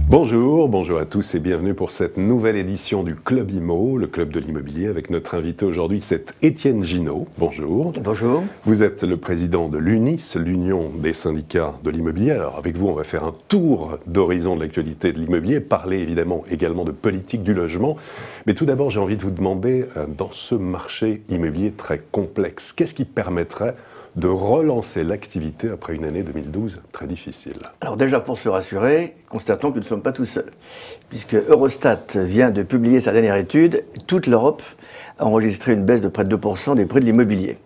Bonjour à tous et bienvenue pour cette nouvelle édition du Club Imo, le club de l'immobilier. Avec notre invité aujourd'hui, c'est Étienne Ginaud. Bonjour. Bonjour. Vous êtes le président de l'UNIS, l'Union des syndicats de l'immobilier. Alors avec vous, on va faire un tour d'horizon de l'actualité de l'immobilier, parler évidemment également de politique du logement. Mais tout d'abord, j'ai envie de vous demander, dans ce marché immobilier très complexe, qu'est-ce qui permettrait de relancer l'activité après une année 2012 très difficile? Alors déjà, pour se rassurer, constatons que nous ne sommes pas tout seuls. Puisque Eurostat vient de publier sa dernière étude, toute l'Europe a enregistré une baisse de près de 2% des prix de l'immobilier.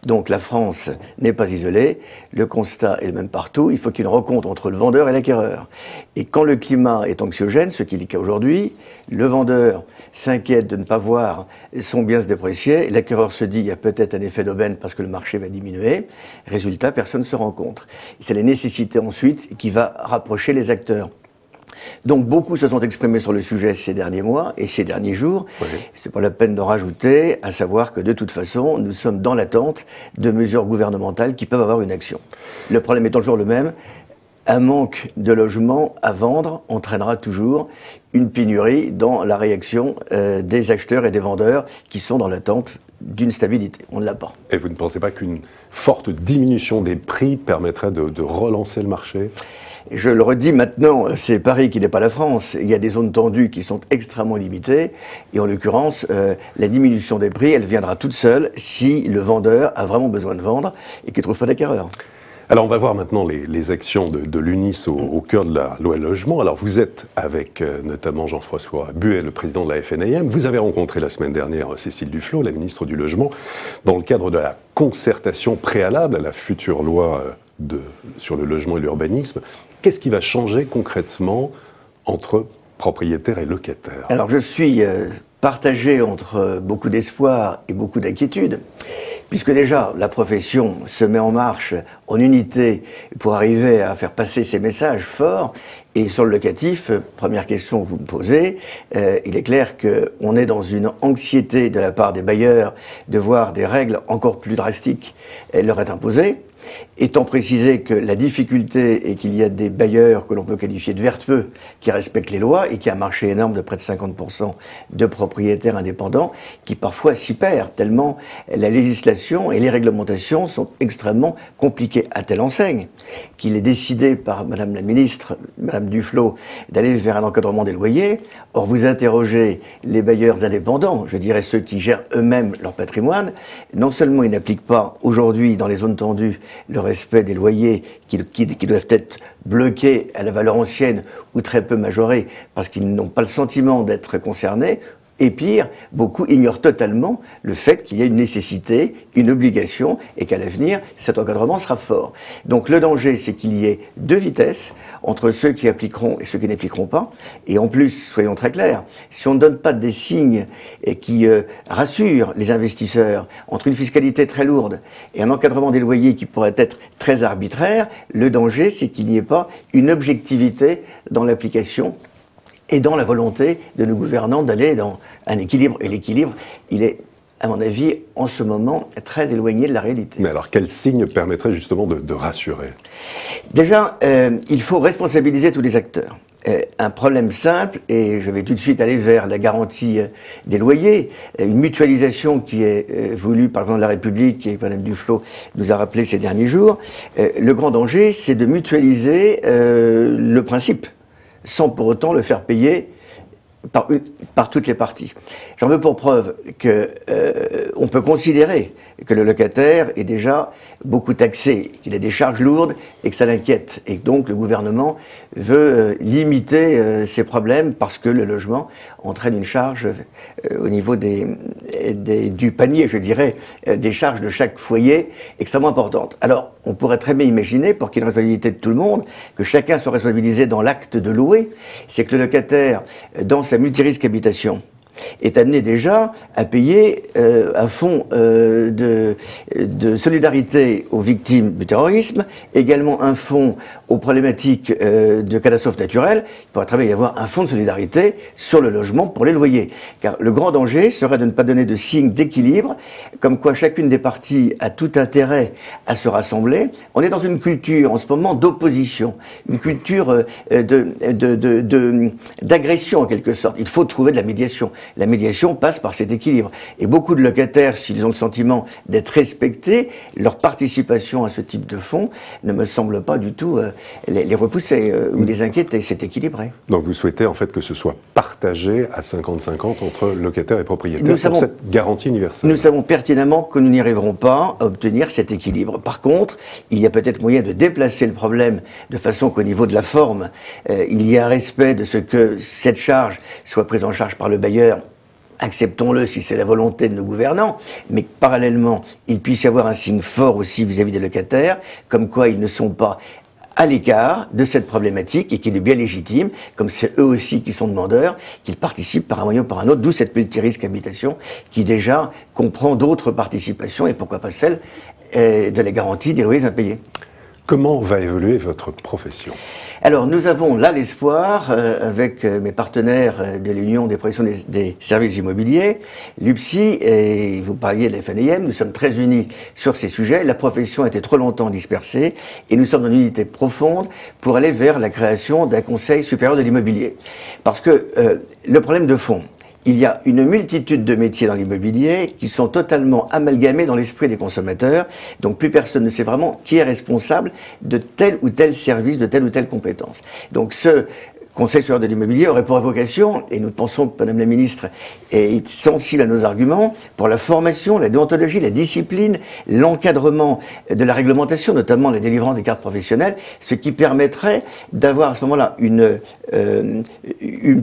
Donc la France n'est pas isolée, le constat est le même partout, il faut qu'il y ait une rencontre entre le vendeur et l'acquéreur. Et quand le climat est anxiogène, ce qui est le cas aujourd'hui, le vendeur s'inquiète de ne pas voir son bien se déprécier, l'acquéreur se dit il y a peut-être un effet d'aubaine parce que le marché va diminuer, résultat, personne ne se rencontre. C'est la nécessité ensuite qui va rapprocher les acteurs. Donc beaucoup se sont exprimés sur le sujet ces derniers mois et ces derniers jours. Oui. C'est pas la peine d'en rajouter, à savoir que de toute façon, nous sommes dans l'attente de mesures gouvernementales qui peuvent avoir une action. Le problème étant toujours le même, un manque de logements à vendre entraînera toujours une pénurie dans la réaction des acheteurs et des vendeurs qui sont dans l'attente d'une stabilité. On ne l'a pas. Et vous ne pensez pas qu'une forte diminution des prix permettrait de relancer le marché ? Je le redis maintenant, c'est Paris qui n'est pas la France. Il y a des zones tendues qui sont extrêmement limitées. Et en l'occurrence, la diminution des prix, elle viendra toute seule si le vendeur a vraiment besoin de vendre et qu'il ne trouve pas d'acquéreur. Alors on va voir maintenant les actions de l'UNIS au cœur de la loi logement. Alors vous êtes avec notamment Jean-François Buet, le président de la FNAIM. Vous avez rencontré la semaine dernière Cécile Duflot, la ministre du Logement, dans le cadre de la concertation préalable à la future loi sur le logement et l'urbanisme. Qu'est-ce qui va changer concrètement entre propriétaires et locataires? Alors je suis partagé entre beaucoup d'espoir et beaucoup d'inquiétude, puisque déjà la profession se met en marche en unité pour arriver à faire passer ces messages forts. Et sur le locatif, première question que vous me posez, il est clair qu'on est dans une anxiété de la part des bailleurs de voir des règles encore plus drastiques leur être imposées. Étant précisé que la difficulté est qu'il y a des bailleurs que l'on peut qualifier de vertueux, qui respectent les lois et qui a un marché énorme de près de 50% de propriétaires indépendants, qui parfois s'y perdent, tellement la législation et les réglementations sont extrêmement compliquées, à telle enseigne qu'il est décidé par Madame la Ministre, Madame Duflot, d'aller vers un encadrement des loyers. Or, vous interrogez les bailleurs indépendants, je dirais ceux qui gèrent eux-mêmes leur patrimoine, non seulement ils n'appliquent pas aujourd'hui dans les zones tendues le respect des loyers qui doivent être bloqués à la valeur ancienne ou très peu majorés parce qu'ils n'ont pas le sentiment d'être concernés. Et pire, beaucoup ignorent totalement le fait qu'il y a une nécessité, une obligation, et qu'à l'avenir, cet encadrement sera fort. Donc le danger, c'est qu'il y ait deux vitesses entre ceux qui appliqueront et ceux qui n'appliqueront pas. Et en plus, soyons très clairs, si on ne donne pas des signes qui rassurent les investisseurs entre une fiscalité très lourde et un encadrement des loyers qui pourrait être très arbitraire, le danger, c'est qu'il n'y ait pas une objectivité dans l'application et dans la volonté de nos gouvernants d'aller dans un équilibre. Et l'équilibre, il est, à mon avis, en ce moment, très éloigné de la réalité. Mais alors, quel signe permettrait justement de rassurer? Déjà, il faut responsabiliser tous les acteurs. Un problème simple, et je vais tout de suite aller vers la garantie des loyers, une mutualisation qui est voulue par le président de la République, et Mme Duflot nous a rappelé ces derniers jours. Le grand danger, c'est de mutualiser le principe, sans pour autant le faire payer par toutes les parties. J'en veux pour preuve qu'on peut considérer que le locataire est déjà beaucoup taxé, qu'il a des charges lourdes et que ça l'inquiète. Et donc le gouvernement veut limiter ces problèmes parce que le logement entraîne une charge au niveau du panier, je dirais, des charges de chaque foyer extrêmement importantes. Alors, on pourrait très bien imaginer, pour qu'il y ait une responsabilité de tout le monde, que chacun soit responsabilisé dans l'acte de louer, c'est que le locataire, dans sa multirisque habitation, est amené déjà à payer un fonds de solidarité aux victimes du terrorisme, également un fonds aux problématiques de catastrophes naturelles. Il pourrait très bien y avoir un fonds de solidarité sur le logement pour les loyers. Car le grand danger serait de ne pas donner de signe d'équilibre, comme quoi chacune des parties a tout intérêt à se rassembler. On est dans une culture en ce moment d'opposition, une culture d'agression en quelque sorte. Il faut trouver de la médiation. La médiation passe par cet équilibre. Et beaucoup de locataires, s'ils ont le sentiment d'être respectés, leur participation à ce type de fonds ne me semble pas du tout les repousser ou les inquiéter. C'est équilibré. Donc vous souhaitez en fait que ce soit partagé à 50-50 entre locataires et propriétaires pour cette garantie universelle. Nous savons pertinemment que nous n'y arriverons pas à obtenir cet équilibre. Par contre, il y a peut-être moyen de déplacer le problème de façon qu'au niveau de la forme, il y a un respect de ce que cette charge soit prise en charge par le bailleur. Acceptons-le si c'est la volonté de nos gouvernants, mais que parallèlement, il puisse y avoir un signe fort aussi vis-à-vis des locataires, comme quoi ils ne sont pas à l'écart de cette problématique et qu'il est bien légitime, comme c'est eux aussi qui sont demandeurs, qu'ils participent par un moyen ou par un autre, d'où cette multirisque habitation qui déjà comprend d'autres participations et pourquoi pas celle de la garantie des loyers impayés. Comment va évoluer votre profession ? Alors, nous avons là l'espoir, avec mes partenaires de l'Union des professions des services immobiliers, l'UPSI, et vous parliez de la FNIM, nous sommes très unis sur ces sujets. La profession a été trop longtemps dispersée et nous sommes dans une unité profonde pour aller vers la création d'un Conseil supérieur de l'immobilier. Parce que le problème de fond, il y a une multitude de métiers dans l'immobilier qui sont totalement amalgamés dans l'esprit des consommateurs. Donc plus personne ne sait vraiment qui est responsable de tel ou tel service, de telle ou telle compétence. Donc ce Conseil supérieur de l'immobilier aurait pour vocation, et nous pensons que Madame la Ministre est sensible à nos arguments, pour la formation, la déontologie, la discipline, l'encadrement de la réglementation, notamment la délivrance des cartes professionnelles, ce qui permettrait d'avoir à ce moment-là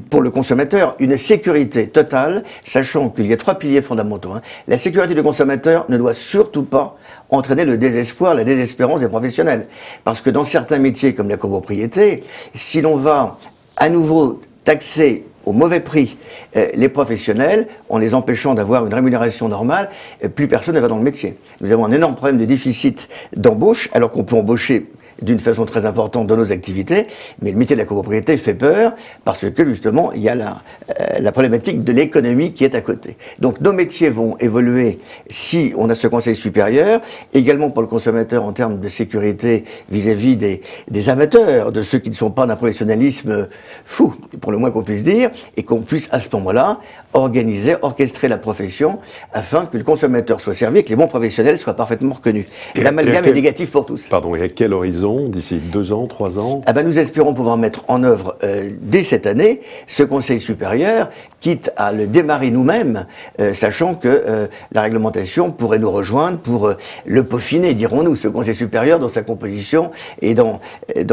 pour le consommateur une sécurité totale, sachant qu'il y a 3 piliers fondamentaux. La sécurité du consommateur ne doit surtout pas entraîner le désespoir, la désespérance des professionnels. Parce que dans certains métiers comme la copropriété, si l'on va à nouveau taxer au mauvais prix les professionnels, en les empêchant d'avoir une rémunération normale, plus personne ne va dans le métier. Nous avons un énorme problème de déficit d'embauche, alors qu'on peut embaucher d'une façon très importante dans nos activités, mais le métier de la copropriété fait peur parce que justement il y a la problématique de l'économie qui est à côté. Donc nos métiers vont évoluer si on a ce conseil supérieur, également pour le consommateur en termes de sécurité vis-à-vis des amateurs, de ceux qui ne sont pas d'un professionnalisme fou, pour le moins qu'on puisse dire, et qu'on puisse à ce moment-là orchestrer la profession afin que le consommateur soit servi et que les bons professionnels soient parfaitement reconnus. L'amalgame est négatif pour tous. Pardon, et à quel horizon? D'ici 2 ans, 3 ans? Nous espérons pouvoir mettre en œuvre dès cette année ce Conseil supérieur, quitte à le démarrer nous-mêmes, sachant que la réglementation pourrait nous rejoindre pour le peaufiner, dirons-nous, ce Conseil supérieur dans sa composition et dans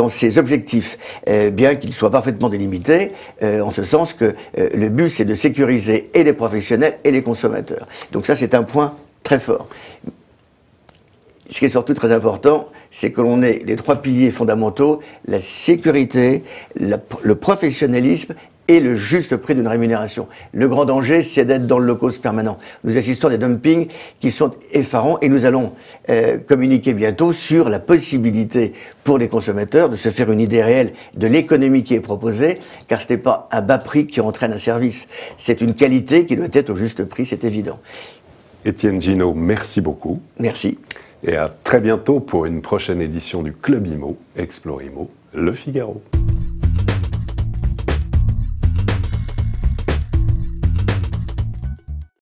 ses objectifs, bien qu'il soit parfaitement délimité, en ce sens que le but c'est de sécuriser et les professionnels et les consommateurs. Donc ça c'est un point très fort. Ce qui est surtout très important, c'est que l'on ait les 3 piliers fondamentaux, la sécurité, le professionnalisme et le juste prix d'une rémunération. Le grand danger, c'est d'être dans le low-cost permanent. Nous assistons à des dumpings qui sont effarants et nous allons communiquer bientôt sur la possibilité pour les consommateurs de se faire une idée réelle de l'économie qui est proposée, car ce n'est pas un bas prix qui entraîne un service. C'est une qualité qui doit être au juste prix, c'est évident. Étienne Ginaud, merci beaucoup. Merci. Et à très bientôt pour une prochaine édition du Club Imo, Explore Imo, Le Figaro.